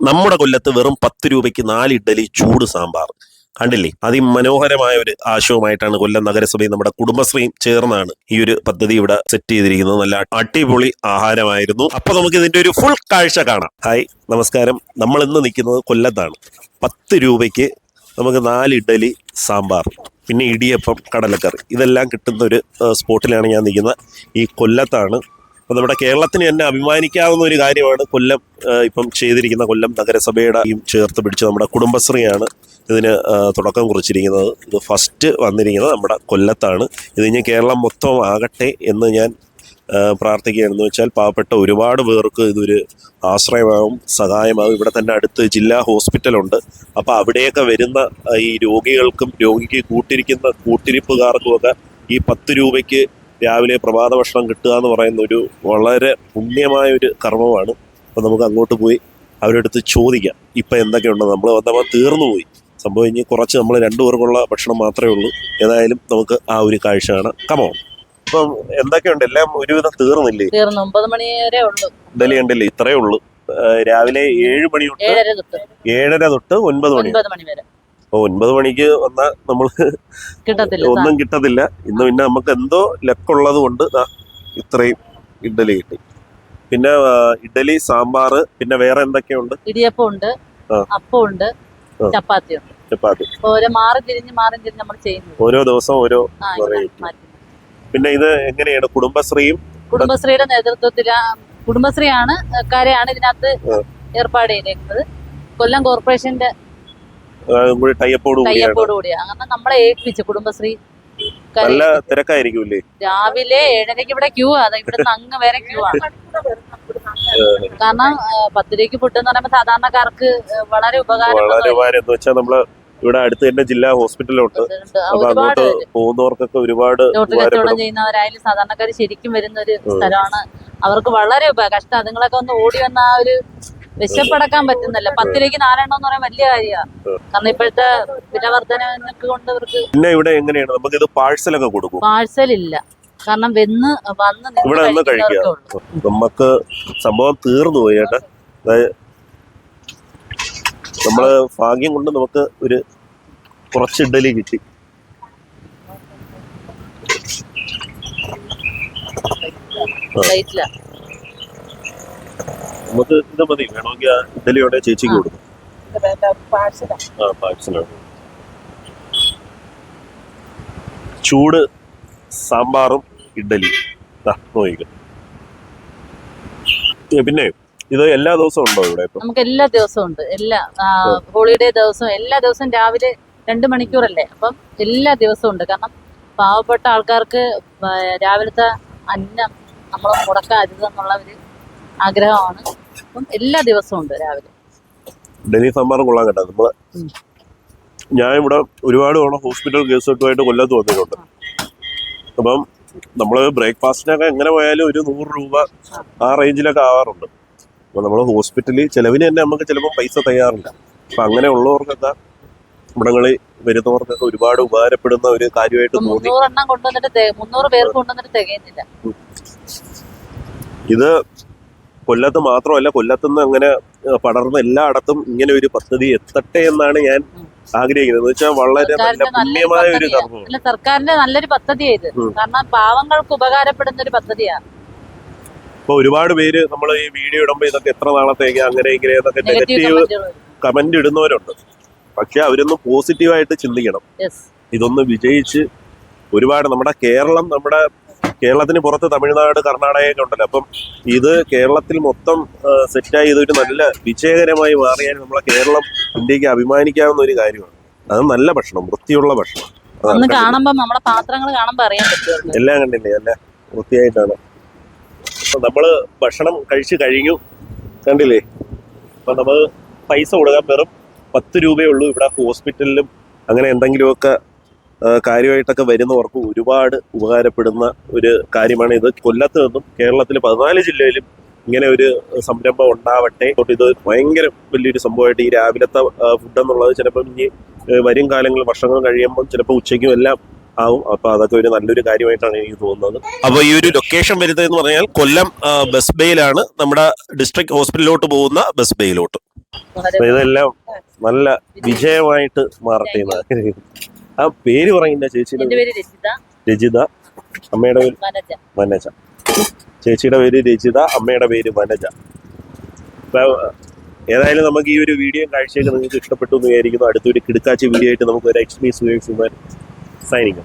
നമ്മുടെ കൊല്ലത്ത് വെറും 10 രൂപയ്ക്ക് 4 ഇഡ്ഡലി ചൂട് സാമ്പാർ കണ്ടില്ലേ. അതിമനോഹരമായ ഒരു ആശയമായിട്ടാണ് കൊല്ലം നഗരസഭയും നമ്മുടെ കുടുംബശ്രീയും ചേർന്നാണ് ഈ ഒരു പദ്ധതി ഇവിടെ സെറ്റ് ചെയ്തിരിക്കുന്നത്. നല്ല അടിപൊളി ആഹാരമായിരുന്നു. അപ്പൊ നമുക്ക് ഇതിന്റെ ഒരു ഫുൾ കാഴ്ച കാണാം. ഹായ്, നമസ്കാരം. നമ്മൾ ഇന്ന് നിൽക്കുന്നത് കൊല്ലത്താണ്. 10 രൂപയ്ക്ക് നമുക്ക് 4 ഇഡ്ഡലി സാമ്പാർ, പിന്നെ ഇടിയപ്പം, കടലക്കറി, ഇതെല്ലാം കിട്ടുന്ന ഒരു സ്പോട്ടിലാണ് ഞാൻ നിൽക്കുന്നത്. ഈ കൊല്ലത്താണ്. അപ്പോൾ നമ്മുടെ കേരളത്തിന് തന്നെ അഭിമാനിക്കാവുന്ന ഒരു കാര്യമാണ് കൊല്ലം ഇപ്പം ചെയ്തിരിക്കുന്ന. കൊല്ലം നഗരസഭയുടെ ചേർത്ത് പിടിച്ച് നമ്മുടെ കുടുംബശ്രീയാണ് ഇതിന് തുടക്കം കുറിച്ചിരിക്കുന്നത്. ഇത് ഫസ്റ്റ് വന്നിരിക്കുന്നത് നമ്മുടെ കൊല്ലത്താണ്. ഇത് ഇനി കേരളം മൊത്തം ആകട്ടെ എന്ന് ഞാൻ പ്രാർത്ഥിക്കുകയാണെന്ന് വെച്ചാൽ പാവപ്പെട്ട ഒരുപാട് പേർക്ക് ഇതൊരു ആശ്രയമാകും, സഹായമാകും. ഇവിടെ തന്നെ അടുത്ത് ജില്ലാ ഹോസ്പിറ്റലുണ്ട്. അപ്പോൾ അവിടെയൊക്കെ വരുന്ന ഈ രോഗികൾക്കും രോഗിക്ക് കൂട്ടിരിപ്പുകാർക്കുമൊക്കെ ഈ 10 രൂപയ്ക്ക് രാവിലെ പ്രഭാത ഭക്ഷണം കിട്ടുക എന്ന് പറയുന്ന ഒരു വളരെ പുണ്യമായ ഒരു കർമ്മമാണ്. അപ്പോൾ നമുക്ക് അങ്ങോട്ട് പോയി അവരുടെ അടുത്ത് ചോദിക്കാം ഇപ്പം എന്തൊക്കെയുണ്ട്. നമ്മൾ വന്നപ്പോൾ തീർന്നു പോയി സംഭവം. ഇനി കുറച്ച് നമ്മൾ 2 പേർക്കുള്ള ഭക്ഷണം മാത്രമേ ഉള്ളൂ. ഏതായാലും നമുക്ക് ആ ഒരു കാഴ്ച കാണാം. കമോ. ഇപ്പം എന്തൊക്കെയുണ്ട്? എല്ലാം ഒരുവിധം തീർന്നില്ലേ? 9 മണി വരെ ഉള്ളൂ. ഇഡലി ഉണ്ടല്ലേ? ഇത്രയേ ഉള്ളൂ. രാവിലെ 7 മണി തൊട്ട് 7:30 തൊട്ട് 9 മണി വരെ. 9 മണിക്ക് വന്നാൽ നമ്മൾ ഒന്നും കിട്ടത്തില്ല. ഇന്ന് പിന്നെ നമുക്ക് എന്തോ ലക്കുള്ളത് കൊണ്ട് ഇത്രയും ഇഡ്ഡലി കിട്ടി. പിന്നെ ഇഡ്ഡലി, സാമ്പാർ, പിന്നെ വേറെ എന്തൊക്കെയുണ്ട്? ഇടിയപ്പം ഉണ്ട്, അപ്പം ഉണ്ട്, ചപ്പാത്തി. മാറി തിരിഞ്ഞ് നമ്മൾ ചെയ്യുന്നു. ഓരോ ദിവസം ഓരോ. പിന്നെ ഇത് എങ്ങനെയാണ്? കുടുംബശ്രീയുടെ നേതൃത്വത്തിൽ കുടുംബശ്രീയാണ് ഇതിനകത്ത് ഏർപ്പാട് ചെയ്തേക്കുന്നത്. കൊല്ലം കോർപ്പറേഷന്റെ ടൈപ്പോടുകൂടിയാണ്. അങ്ങനെ നമ്മളെ ഏൽപ്പിച്ചു കുടുംബശ്രീ. നല്ല തിരക്കായിരിക്കും. രാവിലെ 7:30 ഇവിടെ ക്യൂ ആണ്. ഇവിടുന്ന് അങ്ങ് വരെ ക്യൂ ആണ്. കാരണം 10 രൂപയ്ക്ക് ഫുഡ് എന്ന് പറയുമ്പോൾ സാധാരണക്കാർക്ക് വളരെ ഉപകാരം. ഇവിടെ അടുത്ത് തന്നെ ജില്ലാ ഹോസ്പിറ്റലുണ്ട്. അങ്ങോട്ട് പോകുന്നവർക്കൊക്കെ ഒരുപാട് കച്ചവടം ചെയ്യുന്നവരായാലും സാധാരണക്കാർ ശരിക്കും വരുന്ന ഒരു സ്ഥലമാണ്. അവർക്ക് വളരെ കഷ്ടം. അതുങ്ങളൊക്കെ ഒന്ന് ഓടി വന്ന ആ ഒരു വിശപ്പടക്കാൻ പറ്റുന്നില്ല. 10 രൂപയ്ക്ക് 4 എണ്ണം എന്ന് പറയാൻ വലിയ കാര്യമാണ്. കാരണം ഇപ്പോഴത്തെ വിലവർദ്ധനക്ക് കൊണ്ട് ഇവർക്ക്. പിന്നെ ഇവിടെ എങ്ങനെയാണ്? നമുക്ക് ഇത് പാഴ്സലൊക്കെ കൊടുക്കും? പാഴ്സൽ ഇല്ല, കാരണം വന്ന് ഇവിടെ നിന്ന് കഴിക്കാം. നമുക്ക് സംഭവം തീർന്നു പോയി ചേട്ടാ. നമ്മള് ഭാഗ്യം കൊണ്ട് നമുക്ക് ഒരു കുറച്ച് ഇഡ്ഡലി കിട്ടി. നമുക്ക് ഇത് മതി. വേണമെങ്കിൽ ഇഡ്ഡലിയോടെ ചേച്ചിക്ക് കൊടുക്കും. പാഴ്സലാണ്. ചൂട് സാമ്പാറും ഇഡ്ഡലി നോക്കുക. പിന്നെ ഇത് എല്ലാ ദിവസവും ഉണ്ടോ ഇവിടെ? നമുക്ക് എല്ലാ ദിവസവും ഉണ്ട്. ഹോളിഡേ ദിവസവും എല്ലാ ദിവസവും രാവിലെ 2 മണിക്കൂറല്ലേ. അപ്പം എല്ലാ ദിവസവും ഉണ്ട്. കാരണം പാവപ്പെട്ട ആൾക്കാർക്ക് രാവിലത്തെ അന്നം നമ്മൾ മുടക്കരുതെന്നുള്ള ഒരു ആഗ്രഹമാണ്. അപ്പം എല്ലാ ദിവസവും ഉണ്ട് രാവിലെ. ഡൽഹി സാമ്പാർ കൊള്ളാൻ കേട്ടോ. ഞാൻ ഇവിടെ ഒരുപാട് തവണ ഹോസ്പിറ്റൽ കേസുമായിട്ട് കൊല്ലത്ത് വന്നിട്ടുണ്ട്. അപ്പം നമ്മൾ ബ്രേക്ക്ഫാസ്റ്റിനൊക്കെ എങ്ങനെ പോയാലും ഒരു 100 രൂപ ആ റേഞ്ചിലൊക്കെ ആവാറുണ്ട്. അപ്പോൾ നമ്മൾ ഹോസ്പിറ്റലിൽ ചിലവിന് തന്നെ നമുക്ക് ചിലപ്പോൾ പൈസ തയ്യാറില്ല. അപ്പം അങ്ങനെ ഉള്ളവർക്കൊക്കെ ഇവിടങ്ങളിൽ വരുന്നവർക്കൊക്കെ ഒരുപാട് ഉപകാരപ്പെടുന്ന ഒരു കാര്യമായിട്ട് തോന്നി. 300 പേർക്ക് കൊണ്ടുവന്നിട്ട് തികയുന്നില്ല. ഇത് കൊല്ലത്ത് മാത്രമല്ല, കൊല്ലത്തുനിന്ന് അങ്ങനെ പടർന്ന് എല്ലായിടത്തും ഇങ്ങനെ ഒരു പദ്ധതി എത്തട്ടെ എന്നാണ് ഞാൻ ആഗ്രഹിക്കുന്നത്. എന്ന് വെച്ചാൽ വളരെ നല്ല പുണ്യമായ ഒരു കർമ്മമാണ്. സർക്കാരിന്റെ നല്ലൊരു പദ്ധതിയാണ് ഇത്. കാരണം പാവങ്ങൾക്ക് ഉപകാരപ്പെടുന്ന ഒരു പദ്ധതിയാണ്. ഇപ്പൊ ഒരുപാട് പേര് നമ്മൾ ഈ വീഡിയോ ഇടുമ്പോ ഇതൊക്കെ എത്ര നാളത്തേക്ക് അങ്ങനെ ഇങ്ങനെ എന്നൊക്കെ നെഗറ്റീവ് കമന്റ് ഇടുന്നവരുണ്ട്. പക്ഷെ അവരൊന്ന് പോസിറ്റീവായിട്ട് ചിന്തിക്കണം. ഇതൊന്ന് വിജയിച്ച് ഒരുപാട് നമ്മുടെ കേരളത്തിന് പുറത്ത് തമിഴ്നാട്, കർണാടകയൊക്കെ ഉണ്ടല്ലോ. അപ്പം ഇത് കേരളത്തിൽ മൊത്തം സെറ്റായി ഇതൊരു നല്ല വിജയകരമായി മാറിയാൽ നമ്മളെ കേരളം ഇന്ത്യക്ക് അഭിമാനിക്കാവുന്ന ഒരു കാര്യമാണ്. അത് നല്ല ഭക്ഷണം, വൃത്തിയുള്ള ഭക്ഷണം. നമ്മുടെ പാത്രങ്ങൾ കാണുമ്പോൾ അറിയാൻ പറ്റും. എല്ലാം കണ്ടില്ലേ? നല്ല വൃത്തിയായിട്ടാണ്. നമ്മള് ഭക്ഷണം കഴിച്ചു കഴിഞ്ഞു, കണ്ടില്ലേ? അപ്പൊ നമ്മൾ പൈസ കൊടുക്കാൻ വെറും 10 രൂപയേ ഉള്ളൂ. ഇവിടെ ഹോസ്പിറ്റലിലും അങ്ങനെ എന്തെങ്കിലുമൊക്കെ കാര്യമായിട്ടൊക്കെ വരുന്നവർക്ക് ഒരുപാട് ഉപകാരപ്പെടുന്ന ഒരു കാര്യമാണ് ഇത്. കൊല്ലത്ത് നിന്നും കേരളത്തിൽ 14 ജില്ലയിലും ഇങ്ങനെ ഒരു സംരംഭം ഉണ്ടാവട്ടെ. ഇത് ഭയങ്കര വലിയൊരു സംഭവമായിട്ട് ഈ രാവിലത്തെ ഫുഡ് എന്നുള്ളത് ചിലപ്പം ഇനി വരും കാലങ്ങളിൽ വർഷങ്ങൾ കഴിയുമ്പോൾ ചിലപ്പോൾ ഉച്ചയ്ക്കും എല്ലാം ആവും. അപ്പൊ അതൊക്കെ ഒരു നല്ലൊരു കാര്യമായിട്ടാണ് എനിക്ക് തോന്നുന്നത്. അപ്പോൾ ഈ ഒരു ലൊക്കേഷൻ വരുന്നത് എന്ന് പറഞ്ഞാൽ കൊല്ലം ബസ് ബേയിലാണ്, നമ്മുടെ ഡിസ്ട്രിക്ട് ഹോസ്പിറ്റലിലോട്ട് പോകുന്ന ബസ് ബേയിലോട്ട്. അപ്പൊ ഇതെല്ലാം നല്ല വിജയമായിട്ട് മാറട്ടെ എന്ന്. ആ പേര് പറയുന്ന ചേച്ചിയുടെ എന്റെ പേര് രജിത രജിത, അമ്മയുടെ പേര് വനജ. വനജ. ചേച്ചിയുടെ പേര് രജിത, അമ്മയുടെ പേര് വനജ. അപ്പൊ ഏതായാലും നമുക്ക് ഈ ഒരു വീഡിയോ കാഴ്ചയൊക്കെ നിങ്ങൾക്ക് ഇഷ്ടപ്പെട്ടു എന്ന് വിചാരിക്കുന്നു. അടുത്തൊരു കിടക്കാച്ചി വീഡിയോ ആയിട്ട് നമുക്ക് ഒരു എക്സ്പീരിയൻസ് സൈനിങ്.